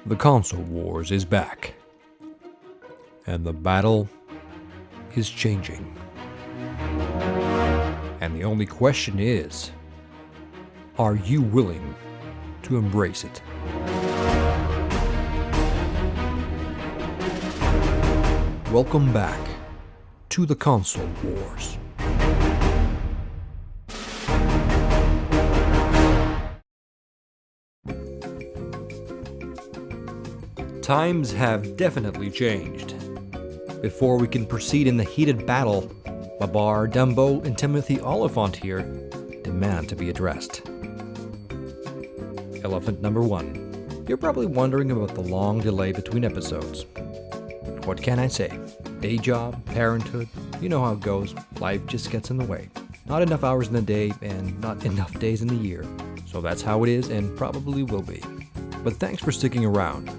The console wars is back, and the battle is changing. And the only question is, are you willing to embrace it? Welcome back to the console wars. Times have definitely changed. Before we can proceed in the heated battle, Babar, Dumbo, and Timothy Oliphant here demand to be addressed. Elephant number 1. You're probably wondering about the long delay between episodes. What can I say? Day job, parenthood, you know how it goes. Life just gets in the way. Not enough hours in the day and not enough days in the year. So that's how it is and probably will be. But thanks for sticking around.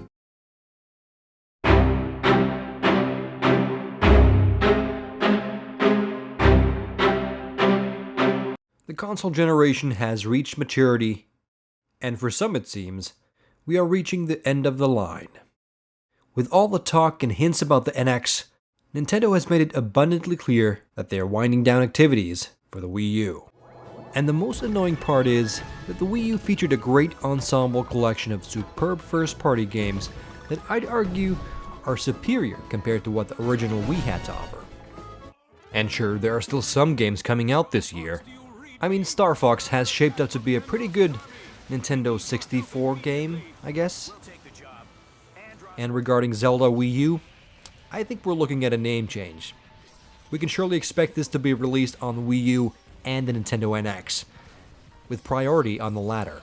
The console generation has reached maturity, and for some it seems, we are reaching the end of the line. With all the talk and hints about the NX, Nintendo has made it abundantly clear that they are winding down activities for the Wii U. And the most annoying part is that the Wii U featured a great ensemble collection of superb first-party games that I'd argue are superior compared to what the original Wii had to offer. And sure, there are still some games coming out this year. I mean, Star Fox has shaped up to be a pretty good Nintendo 64 game, I guess. And regarding Zelda Wii U, I think we're looking at a name change. We can surely expect this to be released on the Wii U and the Nintendo NX, with priority on the latter.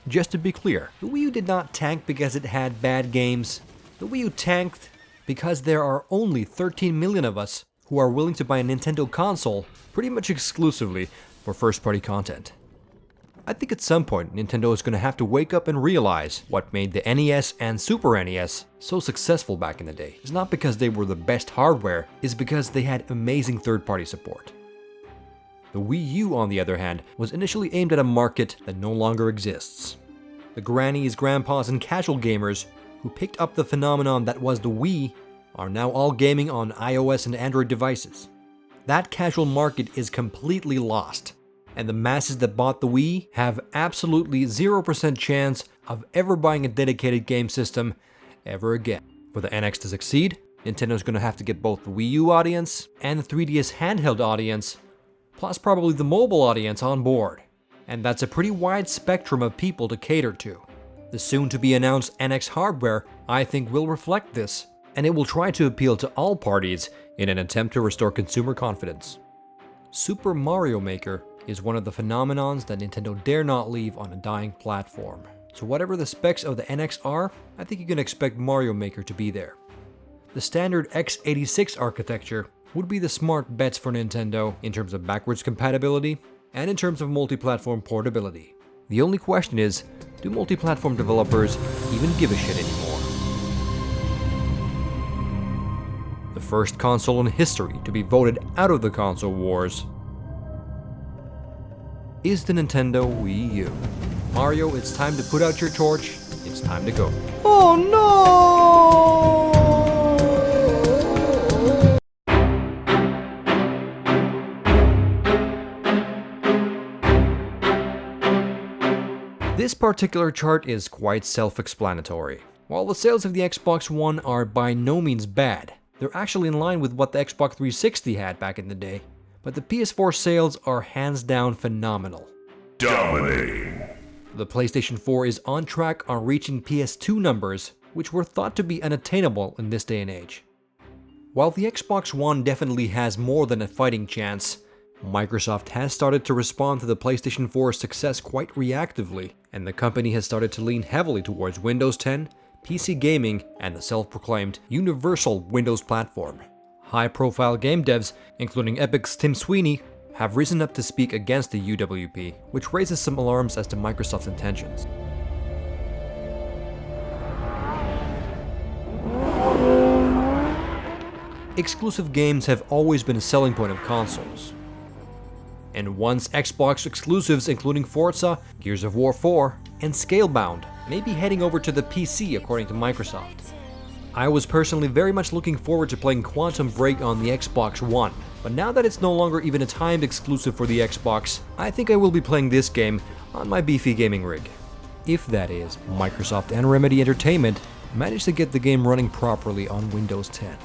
Just to be clear, the Wii U did not tank because it had bad games. The Wii U tanked because there are only 13 million of us who are willing to buy a Nintendo console pretty much exclusively for first-party content. I think at some point Nintendo is going to have to wake up and realize what made the NES and Super NES so successful back in the day. It's not because they were the best hardware, it's because they had amazing third-party support. The Wii U, on the other hand, was initially aimed at a market that no longer exists. The grannies, grandpas, and casual gamers who picked up the phenomenon that was the Wii are now all gaming on iOS and Android devices. That casual market is completely lost, and the masses that bought the Wii have absolutely 0% chance of ever buying a dedicated game system ever again. For the NX to succeed, Nintendo's gonna have to get both the Wii U audience and the 3DS handheld audience, plus probably the mobile audience on board. And that's a pretty wide spectrum of people to cater to. The soon-to-be-announced NX hardware, I think, will reflect this, and it will try to appeal to all parties in an attempt to restore consumer confidence. Super Mario Maker is one of the phenomenons that Nintendo dare not leave on a dying platform. So whatever the specs of the NX are, I think you can expect Mario Maker to be there. The standard x86 architecture would be the smart bets for Nintendo in terms of backwards compatibility and in terms of multi-platform portability. The only question is, do multi-platform developers even give a shit anymore? The first console in history to be voted out of the console wars is the Nintendo Wii U. Mario, it's time to put out your torch. It's time to go. Oh no! This particular chart is quite self-explanatory. While the sales of the Xbox One are by no means bad, they're actually in line with what the Xbox 360 had back in the day. But the PS4 sales are hands down phenomenal. Dominating. The PlayStation 4 is on track on reaching PS2 numbers, which were thought to be unattainable in this day and age. While the Xbox One definitely has more than a fighting chance, Microsoft has started to respond to the PlayStation 4's success quite reactively, and the company has started to lean heavily towards Windows 10, PC gaming, and the self-proclaimed universal Windows platform. High-profile game devs, including Epic's Tim Sweeney, have risen up to speak against the UWP, which raises some alarms as to Microsoft's intentions. Exclusive games have always been a selling point of consoles. And once Xbox exclusives including Forza, Gears of War 4, and Scalebound maybe heading over to the PC according to Microsoft. I was personally very much looking forward to playing Quantum Break on the Xbox One, but now that it's no longer even a timed exclusive for the Xbox, I think I will be playing this game on my beefy gaming rig. If that is, Microsoft and Remedy Entertainment managed to get the game running properly on Windows 10.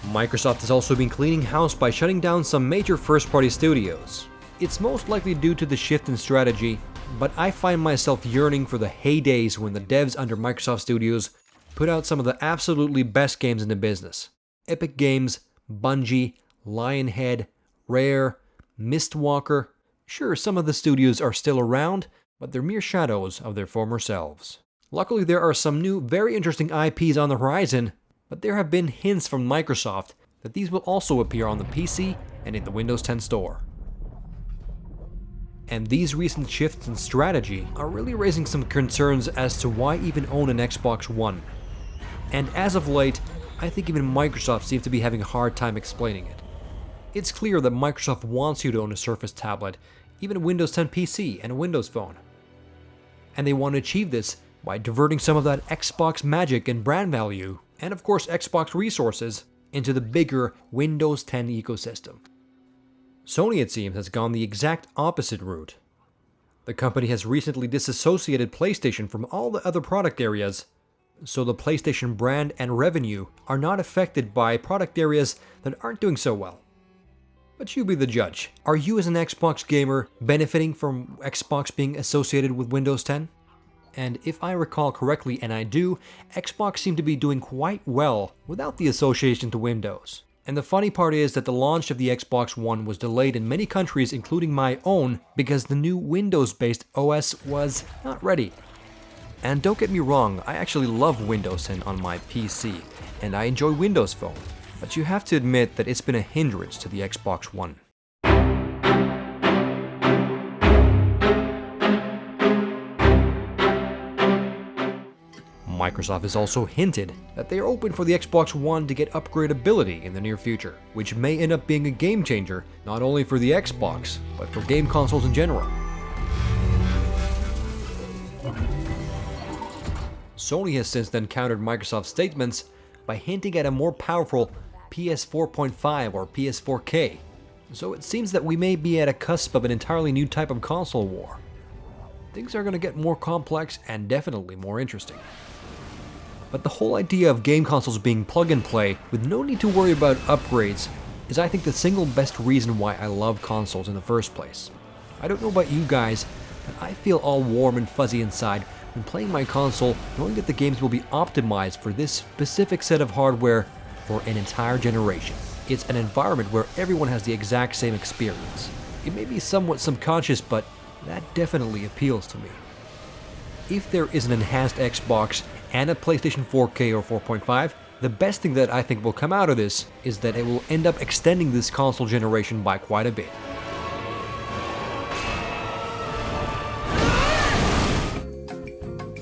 Microsoft has also been cleaning house by shutting down some major first-party studios. It's most likely due to the shift in strategy, but I find myself yearning for the heydays when the devs under Microsoft Studios put out some of the absolutely best games in the business. Epic Games, Bungie, Lionhead, Rare, Mistwalker. Sure, some of the studios are still around, but they're mere shadows of their former selves. Luckily, there are some new, very interesting IPs on the horizon, but there have been hints from Microsoft that these will also appear on the PC and in the Windows 10 store. And these recent shifts in strategy are really raising some concerns as to why even own an Xbox One. And as of late, I think even Microsoft seems to be having a hard time explaining it. It's clear that Microsoft wants you to own a Surface tablet, even a Windows 10 PC and a Windows Phone. And they want to achieve this by diverting some of that Xbox magic and brand value, and of course Xbox resources, into the bigger Windows 10 ecosystem. Sony, it seems, has gone the exact opposite route. The company has recently disassociated PlayStation from all the other product areas, so the PlayStation brand and revenue are not affected by product areas that aren't doing so well. But you be the judge. Are you as an Xbox gamer benefiting from Xbox being associated with Windows 10? And if I recall correctly, and I do, Xbox seemed to be doing quite well without the association to Windows. And the funny part is that the launch of the Xbox One was delayed in many countries, including my own, because the new Windows-based OS was not ready. And don't get me wrong, I actually love Windows 10 on my PC, and I enjoy Windows Phone, but you have to admit that it's been a hindrance to the Xbox One. Microsoft has also hinted that they are open for the Xbox One to get upgradability in the near future, which may end up being a game changer not only for the Xbox, but for game consoles in general. Sony has since then countered Microsoft's statements by hinting at a more powerful PS4.5 or PS4K, so it seems that we may be at a cusp of an entirely new type of console war. Things are going to get more complex and definitely more interesting. But the whole idea of game consoles being plug and play with no need to worry about upgrades is, I think, the single best reason why I love consoles in the first place. I don't know about you guys, but I feel all warm and fuzzy inside when playing my console, knowing that the games will be optimized for this specific set of hardware for an entire generation. It's an environment where everyone has the exact same experience. It may be somewhat subconscious, but that definitely appeals to me. If there is an enhanced Xbox and a PlayStation 4K or 4.5, the best thing that I think will come out of this is that it will end up extending this console generation by quite a bit.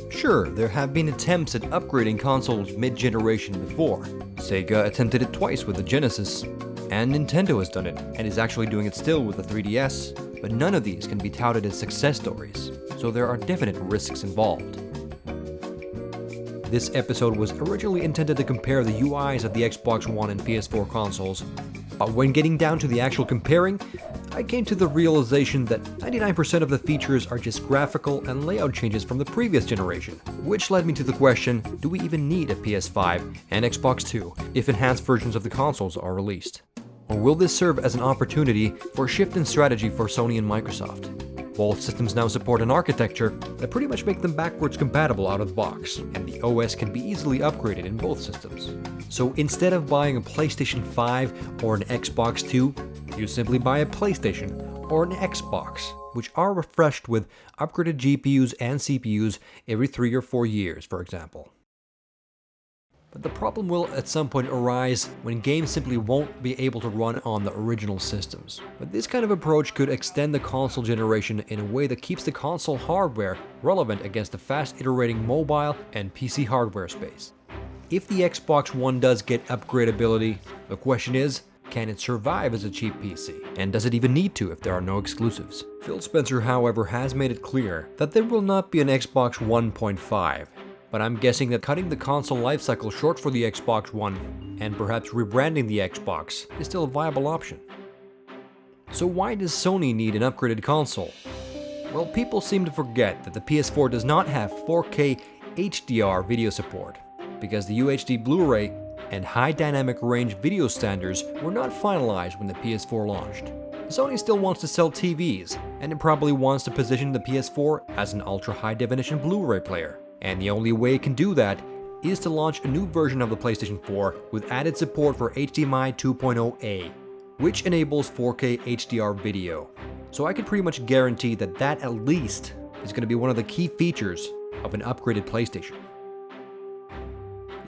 Sure, there have been attempts at upgrading consoles mid-generation before. Sega attempted it twice with the Genesis, and Nintendo has done it, and is actually doing it still with the 3DS, but none of these can be touted as success stories, so there are definite risks involved. This episode was originally intended to compare the UIs of the Xbox One and PS4 consoles, but when getting down to the actual comparing, I came to the realization that 99% of the features are just graphical and layout changes from the previous generation, which led me to the question, do we even need a PS5 and Xbox 2 if enhanced versions of the consoles are released? Or will this serve as an opportunity for a shift in strategy for Sony and Microsoft? Both systems now support an architecture that pretty much make them backwards compatible out of the box, and the OS can be easily upgraded in both systems. So instead of buying a PlayStation 5 or an Xbox 2, you simply buy a PlayStation or an Xbox, which are refreshed with upgraded GPUs and CPUs every 3 or 4 years, for example. But the problem will at some point arise when games simply won't be able to run on the original systems. But this kind of approach could extend the console generation in a way that keeps the console hardware relevant against the fast iterating mobile and PC hardware space. If the Xbox One does get upgradability, the question is, Can it survive as a cheap PC? And does it even need to if there are no exclusives? Phil Spencer, however, has made it clear that there will not be an Xbox 1.5, but I'm guessing that cutting the console lifecycle short for the Xbox One and perhaps rebranding the Xbox is still a viable option. So why does Sony need an upgraded console? Well, people seem to forget that the PS4 does not have 4K HDR video support, because the UHD Blu-ray and high dynamic range video standards were not finalized when the PS4 launched. Sony still wants to sell TVs, and it probably wants to position the PS4 as an ultra-high definition Blu-ray player. And the only way it can do that is to launch a new version of the PlayStation 4 with added support for HDMI 2.0A, which enables 4K HDR video. So I can pretty much guarantee that that at least is going to be one of the key features of an upgraded PlayStation.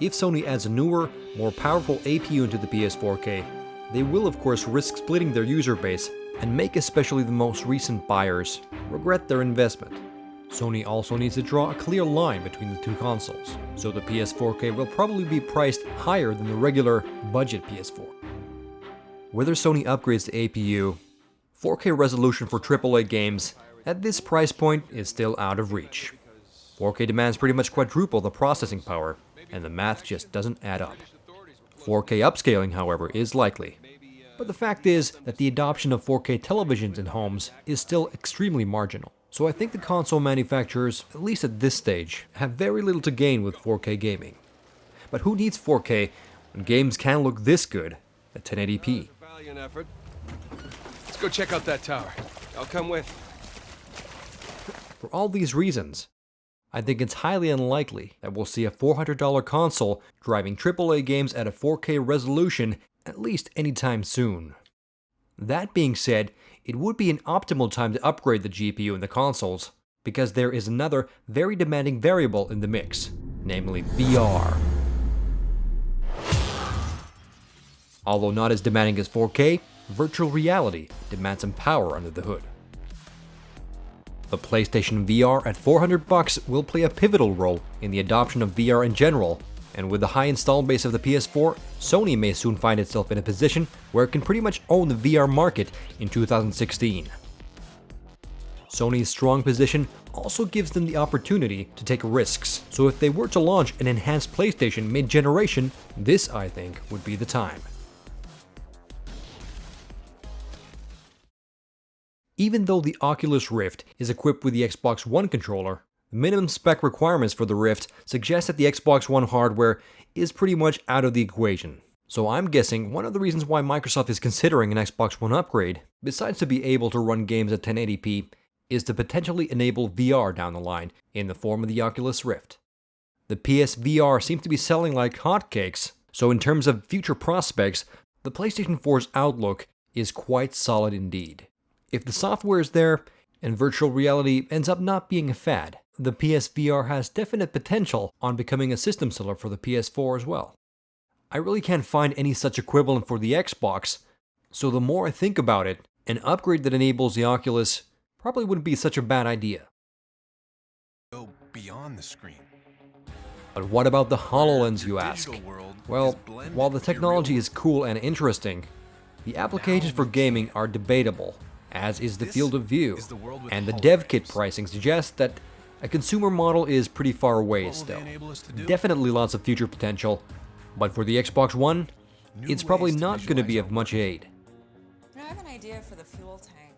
If Sony adds a newer, more powerful APU into the PS4K, they will of course risk splitting their user base and make especially the most recent buyers regret their investment. Sony also needs to draw a clear line between the two consoles, so the PS4K will probably be priced higher than the regular budget PS4. Whether Sony upgrades the APU, 4K resolution for AAA games at this price point is still out of reach. 4K demands pretty much quadruple the processing power, and the math just doesn't add up. 4K upscaling, however, is likely. But the fact is that the adoption of 4K televisions in homes is still extremely marginal. So I think the console manufacturers, at least at this stage, have very little to gain with 4K gaming. But who needs 4K when games can look this good at 1080p? Valiant effort. Let's go check out that tower. I'll come with. For all these reasons, I think it's highly unlikely that we'll see a $400 console driving AAA games at a 4K resolution at least anytime soon. That being said, it would be an optimal time to upgrade the GPU in the consoles, because there is another very demanding variable in the mix, namely VR. Although not as demanding as 4K, virtual reality demands some power under the hood. The PlayStation VR at $400 will play a pivotal role in the adoption of VR in general, and with the high install base of the PS4, Sony may soon find itself in a position where it can pretty much own the VR market in 2016. Sony's strong position also gives them the opportunity to take risks, so if they were to launch an enhanced PlayStation mid-generation, this, I think, would be the time. Even though the Oculus Rift is equipped with the Xbox One controller, the minimum spec requirements for the Rift suggest that the Xbox One hardware is pretty much out of the equation. So I'm guessing one of the reasons why Microsoft is considering an Xbox One upgrade, besides to be able to run games at 1080p, is to potentially enable VR down the line in the form of the Oculus Rift. The PSVR seems to be selling like hotcakes, so in terms of future prospects, the PlayStation 4's outlook is quite solid indeed. If the software is there, and virtual reality ends up not being a fad, the PSVR has definite potential on becoming a system seller for the PS4 as well. I really can't find any such equivalent for the Xbox, so the more I think about it, an upgrade that enables the Oculus probably wouldn't be such a bad idea. Go beyond the screen. But what about the HoloLens, you ask? Well, while the technology is cool and interesting, the applications for gaming are debatable, as is the field of view, and the dev kit pricing suggests that a consumer model is pretty far away still. Definitely lots of future potential, but for the Xbox One, it's probably not going to be of much aid. I have an idea for the fuel tank.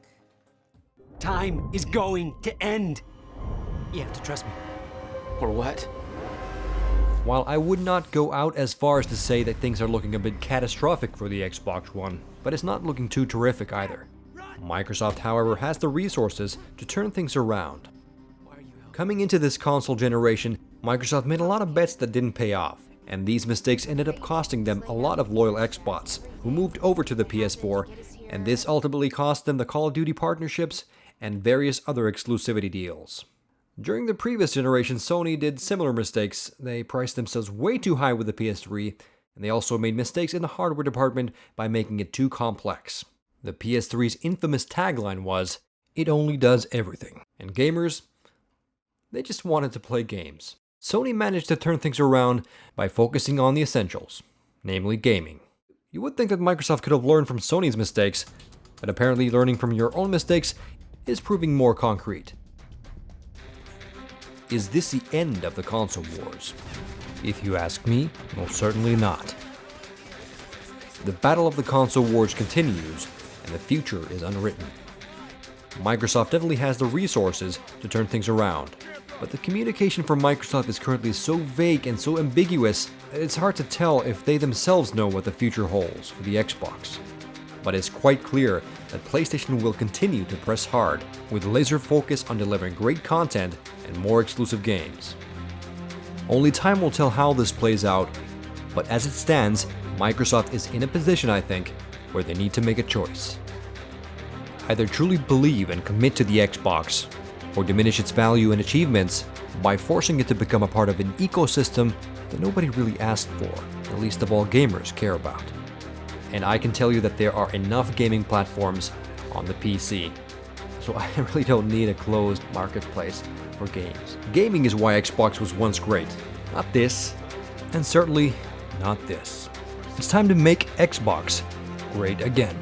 Time is going to end. You have to trust me. Or what? While I would not go out as far as to say that things are looking a bit catastrophic for the Xbox One, but it's not looking too terrific either. Microsoft, however, has the resources to turn things around. Coming into this console generation, Microsoft made a lot of bets that didn't pay off, and these mistakes ended up costing them a lot of loyal Xbots who moved over to the PS4, and this ultimately cost them the Call of Duty partnerships and various other exclusivity deals. During the previous generation, Sony did similar mistakes. They priced themselves way too high with the PS3, and they also made mistakes in the hardware department by making it too complex. The PS3's infamous tagline was, "It only does everything," and gamers, they just wanted to play games. Sony managed to turn things around by focusing on the essentials, namely gaming. You would think that Microsoft could have learned from Sony's mistakes, but apparently learning from your own mistakes is proving more concrete. Is this the end of the console wars? If you ask me, most certainly not. The battle of the console wars continues, and the future is unwritten. Microsoft definitely has the resources to turn things around, but the communication from Microsoft is currently so vague and so ambiguous that it's hard to tell if they themselves know what the future holds for the Xbox. But it's quite clear that PlayStation will continue to press hard, with laser focus on delivering great content and more exclusive games. Only time will tell how this plays out, but as it stands, Microsoft is in a position, I think, where they need to make a choice. Either truly believe and commit to the Xbox, or diminish its value and achievements by forcing it to become a part of an ecosystem that nobody really asked for, and least of all gamers care about. And I can tell you that there are enough gaming platforms on the PC, so I really don't need a closed marketplace for games. Gaming is why Xbox was once great, not this, and certainly not this. It's time to make Xbox great again.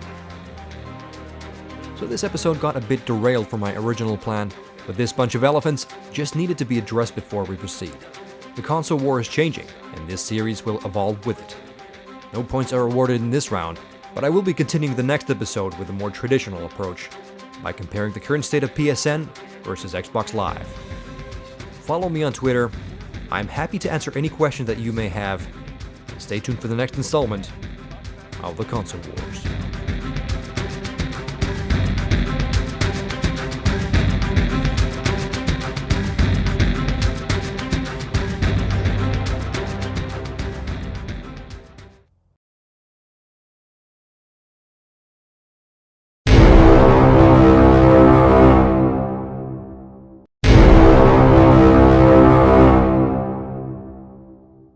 So this episode got a bit derailed from my original plan, but this bunch of elephants just needed to be addressed before we proceed. The console war is changing, and this series will evolve with it. No points are awarded in this round, but I will be continuing the next episode with a more traditional approach, by comparing the current state of PSN versus Xbox Live. Follow me on Twitter. I'm happy to answer any questions that you may have. Stay tuned for the next installment of the Console Wars.